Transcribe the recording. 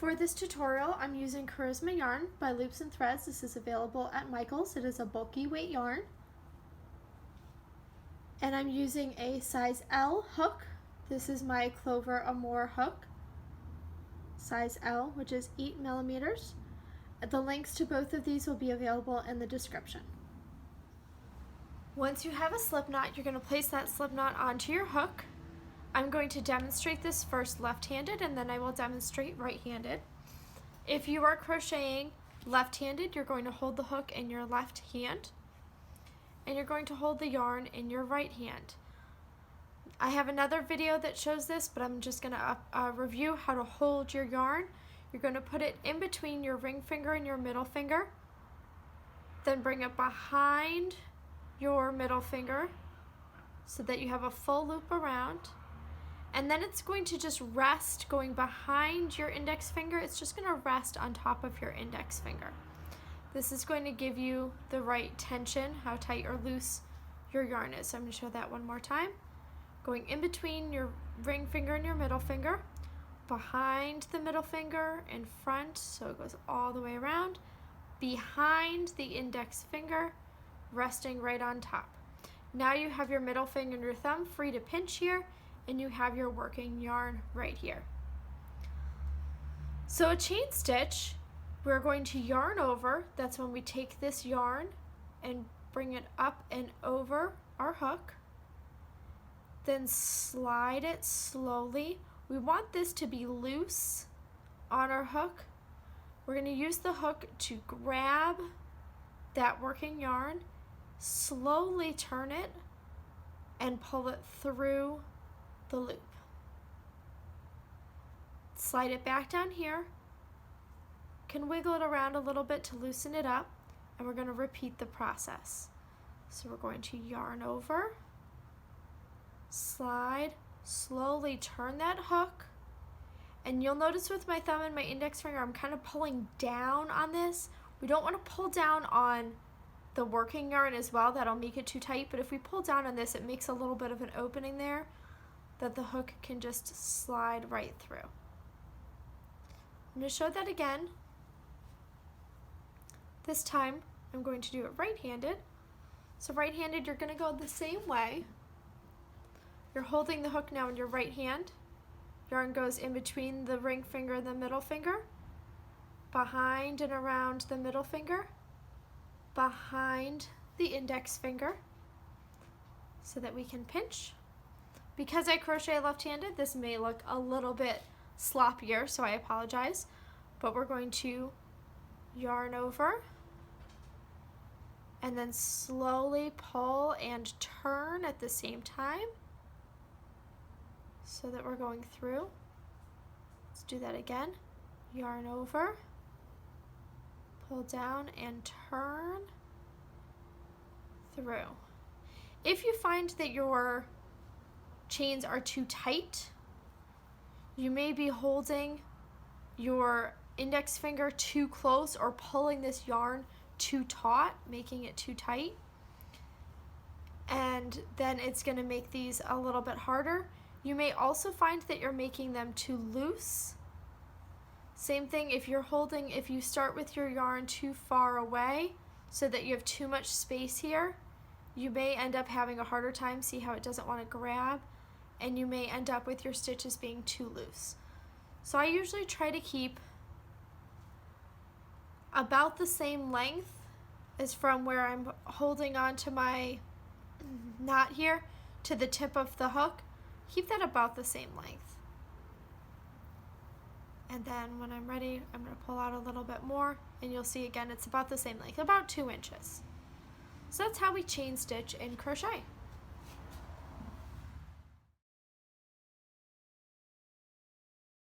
For this tutorial, I'm using Charisma yarn by Loops and Threads. This is available at Michael's. It is a bulky weight yarn. And I'm using a size L hook. This is my Clover Amour hook, size L, which is 8 millimeters. The links to both of these will be available in the description. Once you have a slip knot, you're going to place that slip knot onto your hook. I'm going to demonstrate this first left-handed, and then I will demonstrate right-handed. If you are crocheting left-handed, you're going to hold the hook in your left hand, and you're going to hold the yarn in your right hand. I have another video that shows this, but I'm just going to review how to hold your yarn. You're going to put it in between your ring finger and your middle finger, then bring it behind your middle finger so that you have a full loop around. And then it's going to just rest going behind your index finger. It's just going to rest on top of your index finger. This is going to give you the right tension, how tight or loose your yarn is. So I'm going to show that one more time. Going in between your ring finger and your middle finger, behind the middle finger, in front, so it goes all the way around, behind the index finger, resting right on top. Now you have your middle finger and your thumb free to pinch here, and you have your working yarn right here. So a chain stitch, we're going to yarn over. That's when we take this yarn and bring it up and over our hook, then slide it slowly. We want this to be loose on our hook. We're going to use the hook to grab that working yarn, slowly turn it, and pull it through the loop. Slide it back down here. Can wiggle it around a little bit to loosen it up, and we're going to repeat the process. So we're going to yarn over, slide, slowly turn that hook, and you'll notice with my thumb and my index finger I'm kind of pulling down on this. We don't want to pull down on the working yarn as well, that'll make it too tight, but if we pull down on this, it makes a little bit of an opening there that the hook can just slide right through. I'm going to show that again. This time I'm going to do it right-handed. So right-handed, you're going to go the same way. You're holding the hook now in your right hand. Yarn goes in between the ring finger and the middle finger, behind and around the middle finger, behind the index finger, so that we can pinch. Because I crochet left-handed, this may look a little bit sloppier, so I apologize, but we're going to yarn over and then slowly pull and turn at the same time so that we're going through. Let's do that again. Yarn over, pull down and turn through. If you find that your chains are too tight, you may be holding your index finger too close or pulling this yarn too taut, making it too tight, and then it's going to make these a little bit harder. You may also find that you're making them too loose. Same thing if you start with your yarn too far away so that you have too much space here, you may end up having a harder time. See how it doesn't want to grab, and you may end up with your stitches being too loose. So I usually try to keep about the same length as from where I'm holding on to my knot here to the tip of the hook. Keep that about the same length. And then when I'm ready, I'm going to pull out a little bit more, and you'll see again it's about the same length, about 2 inches. So that's how we chain stitch in crochet.